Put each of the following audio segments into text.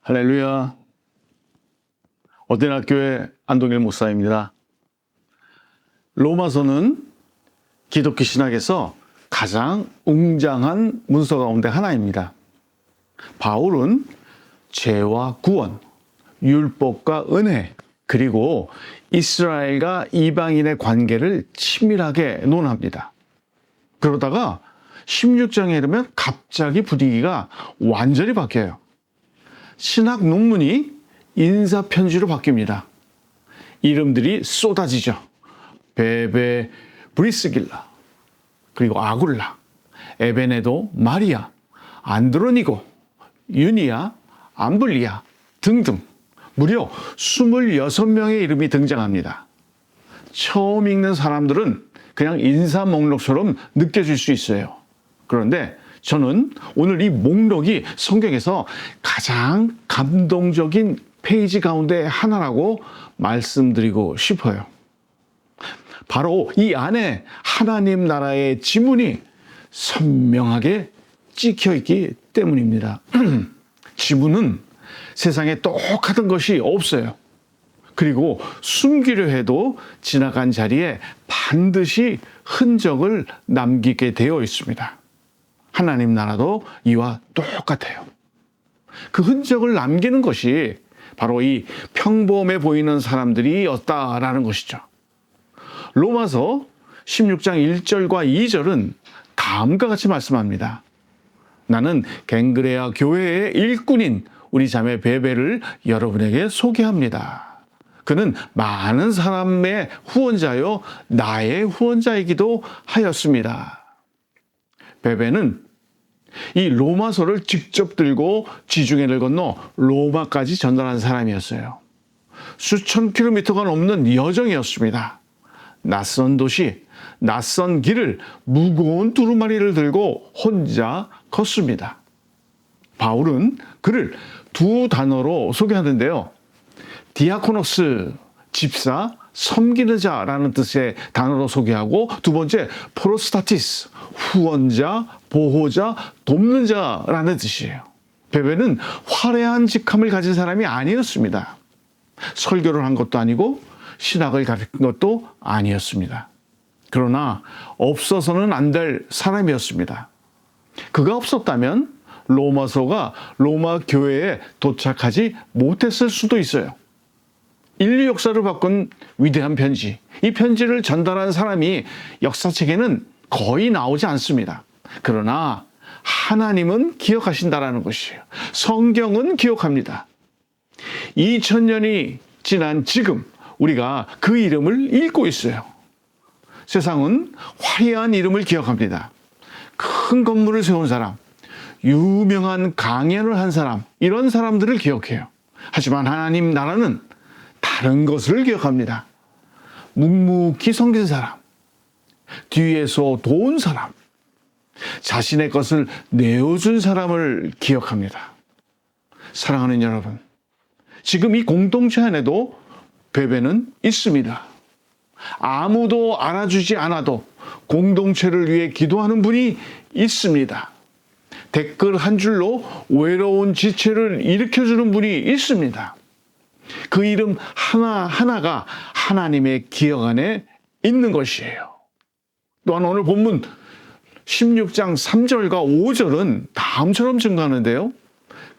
할렐루야. 어린학교의 안동일 목사입니다. 로마서는 기독교 신학에서 가장 웅장한 문서 가운데 하나입니다. 바울은 죄와 구원, 율법과 은혜, 그리고 이스라엘과 이방인의 관계를 치밀하게 논합니다. 그러다가 16장에 이르면 갑자기 분위기가 완전히 바뀌어요. 신학 논문이 인사편지로 바뀝니다. 이름들이 쏟아지죠. 베베, 브리스길라, 그리고 아굴라, 에베네도, 마리아, 안드로니고, 유니아, 암블리아 등등 무려 26명의 이름이 등장합니다. 처음 읽는 사람들은 그냥 인사 목록처럼 느껴질 수 있어요. 그런데 저는 오늘 이 목록이 성경에서 가장 감동적인 페이지 가운데 하나라고 말씀드리고 싶어요. 바로 이 안에 하나님 나라의 지문이 선명하게 찍혀 있기 때문입니다. 지문은 세상에 똑같은 것이 없어요. 그리고 숨기려 해도 지나간 자리에 반드시 흔적을 남기게 되어 있습니다. 하나님 나라도 이와 똑같아요. 그 흔적을 남기는 것이 바로 이 평범해 보이는 사람들이었다라는 것이죠. 로마서 16장 1절과 2절은 다음과 같이 말씀합니다. 나는 갱그레아 교회의 일꾼인 우리 자매 베베를 여러분에게 소개합니다. 그는 많은 사람의 후원자요 나의 후원자이기도 하였습니다. 베베는 이 로마서를 직접 들고 지중해를 건너 로마까지 전달한 사람이었어요. 수천 킬로미터가 넘는 여정이었습니다. 낯선 도시, 낯선 길을 무거운 두루마리를 들고 혼자 걷습니다. 바울은 그를 두 단어로 소개하는데요. 디아코노스, 집사, 섬기는 자라는 뜻의 단어로 소개하고, 두 번째 프로스타티스, 후원자, 보호자, 돕는 자라는 뜻이에요. 베베는 화려한 직함을 가진 사람이 아니었습니다. 설교를 한 것도 아니고 신학을 가르친 것도 아니었습니다. 그러나 없어서는 안 될 사람이었습니다. 그가 없었다면 로마서가 로마 교회에 도착하지 못했을 수도 있어요. 인류 역사를 바꾼 위대한 편지, 이 편지를 전달한 사람이 역사책에는 거의 나오지 않습니다. 그러나 하나님은 기억하신다라는 것이에요. 성경은 기억합니다. 2000년이 지난 지금 우리가 그 이름을 읽고 있어요. 세상은 화려한 이름을 기억합니다. 큰 건물을 세운 사람, 유명한 강연을 한 사람, 이런 사람들을 기억해요. 하지만 하나님 나라는 다른 것을 기억합니다. 묵묵히 섬긴 사람, 뒤에서 도운 사람, 자신의 것을 내어준 사람을 기억합니다. 사랑하는 여러분, 지금 이 공동체 안에도 베베는 있습니다. 아무도 알아주지 않아도 공동체를 위해 기도하는 분이 있습니다. 댓글 한 줄로 외로운 지체를 일으켜주는 분이 있습니다. 그 이름 하나하나가 하나님의 기억 안에 있는 것이에요. 또한 오늘 본문 16장 3절과 5절은 다음처럼 증거하는데요.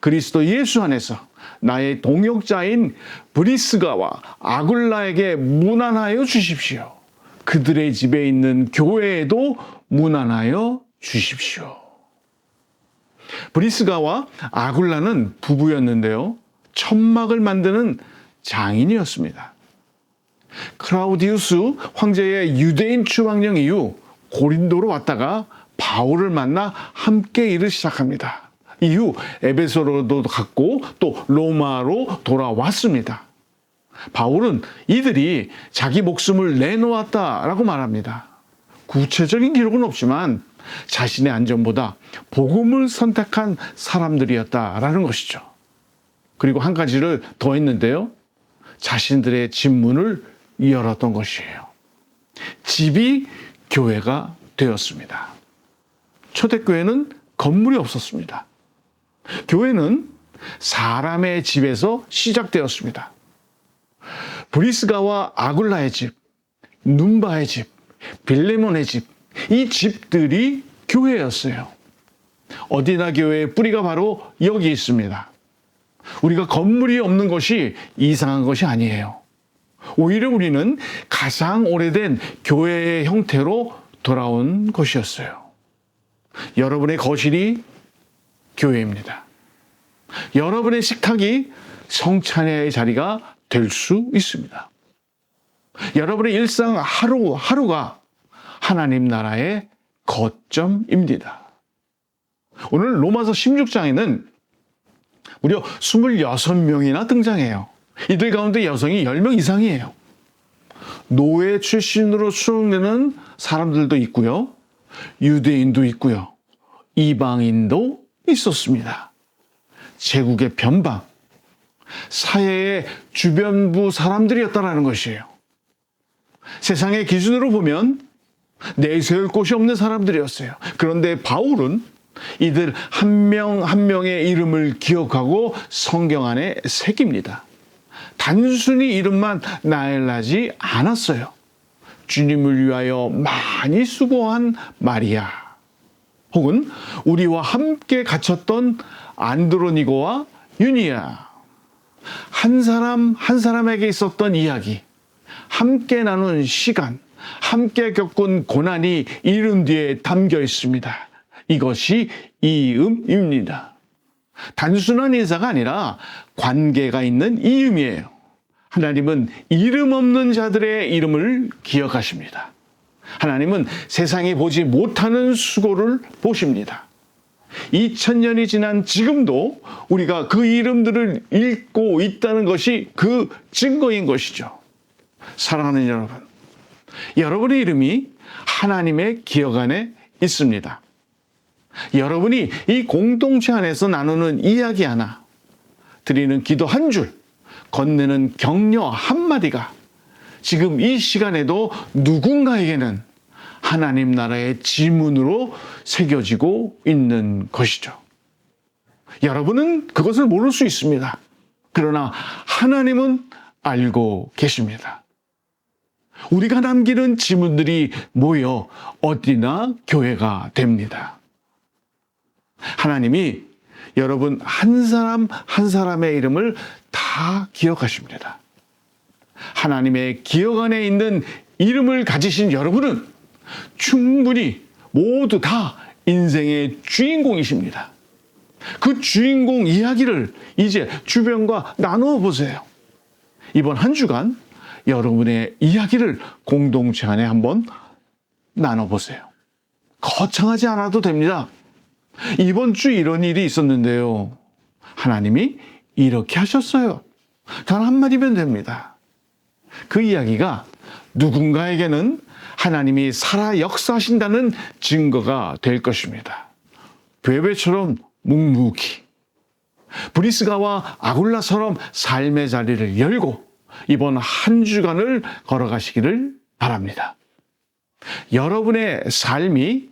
그리스도 예수 안에서 나의 동역자인 브리스가와 아굴라에게 문안하여 주십시오. 그들의 집에 있는 교회에도 문안하여 주십시오. 브리스가와 아굴라는 부부였는데요. 천막을 만드는 장인이었습니다. 클라우디우스 황제의 유대인 추방령 이후 고린도로 왔다가 바울을 만나 함께 일을 시작합니다. 이후 에베소로도 갔고 또 로마로 돌아왔습니다. 바울은 이들이 자기 목숨을 내놓았다라고 말합니다. 구체적인 기록은 없지만 자신의 안전보다 복음을 선택한 사람들이었다라는 것이죠. 그리고 한 가지를 더 했는데요. 자신들의 집 문을 열었던 것이에요. 집이 교회가 되었습니다. 초대교회는 건물이 없었습니다. 교회는 사람의 집에서 시작되었습니다. 브리스가와 아굴라의 집, 눈바의 집, 빌레몬의 집, 이 집들이 교회였어요. 어디나 교회의 뿌리가 바로 여기 있습니다. 우리가 건물이 없는 것이 이상한 것이 아니에요. 오히려 우리는 가장 오래된 교회의 형태로 돌아온 것이었어요. 여러분의 거실이 교회입니다. 여러분의 식탁이 성찬의 자리가 될 수 있습니다. 여러분의 일상 하루하루가 하나님 나라의 거점입니다. 오늘 로마서 16장에는 무려 26명이나 등장해요. 이들 가운데 여성이 10명 이상이에요. 노예 출신으로 수용되는 사람들도 있고요. 유대인도 있고요. 이방인도 있었습니다. 제국의 변방, 사회의 주변부 사람들이었다는 것이에요. 세상의 기준으로 보면 내세울 곳이 없는 사람들이었어요. 그런데 바울은 이들 한 명 한 명의 이름을 기억하고 성경 안에 새깁니다. 단순히 이름만 나열하지 않았어요. 주님을 위하여 많이 수고한 마리아, 혹은 우리와 함께 갇혔던 안드로니고와 유니아, 한 사람 한 사람에게 있었던 이야기, 함께 나눈 시간, 함께 겪은 고난이 이름 뒤에 담겨 있습니다. 이것이 이음입니다. 단순한 인사가 아니라 관계가 있는 이음이에요. 하나님은 이름 없는 자들의 이름을 기억하십니다. 하나님은 세상이 보지 못하는 수고를 보십니다. 2000년이 지난 지금도 우리가 그 이름들을 읽고 있다는 것이 그 증거인 것이죠. 사랑하는 여러분, 여러분의 이름이 하나님의 기억 안에 있습니다. 여러분이 이 공동체 안에서 나누는 이야기 하나, 드리는 기도 한 줄, 건네는 격려 한마디가 지금 이 시간에도 누군가에게는 하나님 나라의 지문으로 새겨지고 있는 것이죠. 여러분은 그것을 모를 수 있습니다. 그러나 하나님은 알고 계십니다. 우리가 남기는 지문들이 모여 어디나 교회가 됩니다. 하나님이 여러분 한 사람 한 사람의 이름을 다 기억하십니다. 하나님의 기억 안에 있는 이름을 가지신 여러분은 충분히 모두 다 인생의 주인공이십니다. 그 주인공 이야기를 이제 주변과 나누어 보세요. 이번 한 주간 여러분의 이야기를 공동체 안에 한번 나눠보세요. 거창하지 않아도 됩니다. 이번 주 이런 일이 있었는데요. 하나님이 이렇게 하셨어요. 단 한마디면 됩니다. 그 이야기가 누군가에게는 하나님이 살아 역사하신다는 증거가 될 것입니다. 베베처럼 묵묵히, 브리스가와 아굴라처럼 삶의 자리를 열고 이번 한 주간을 걸어가시기를 바랍니다. 여러분의 삶이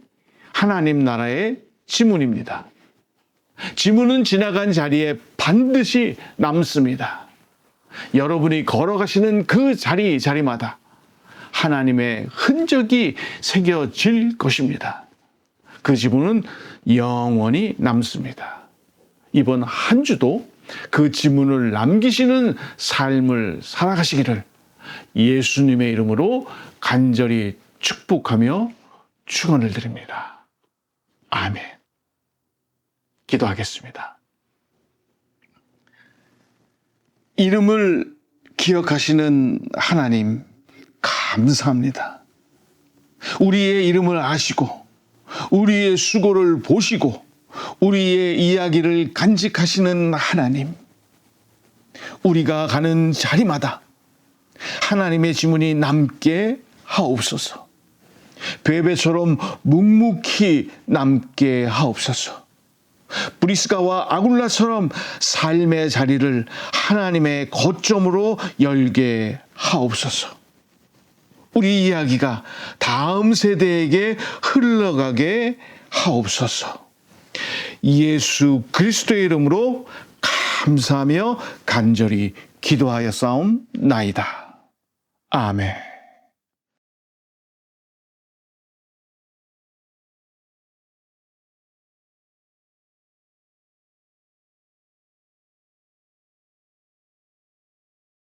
하나님 나라의 지문입니다. 지문은 지나간 자리에 반드시 남습니다. 여러분이 걸어가시는 그 자리마다 하나님의 흔적이 새겨질 것입니다. 그 지문은 영원히 남습니다. 이번 한 주도 그 지문을 남기시는 삶을 살아가시기를 예수님의 이름으로 간절히 축복하며 축원을 드립니다. 아멘. 기도하겠습니다. 이름을 기억하시는 하나님, 감사합니다. 우리의 이름을 아시고 우리의 수고를 보시고 우리의 이야기를 간직하시는 하나님, 우리가 가는 자리마다 하나님의 지문이 남게 하옵소서. 베베처럼 묵묵히 남게 하옵소서. 브리스가와 아굴라처럼 삶의 자리를 하나님의 거점으로 열게 하옵소서. 우리 이야기가 다음 세대에게 흘러가게 하옵소서. 예수 그리스도의 이름으로 감사하며 간절히 기도하여 싸움나이다. 아멘.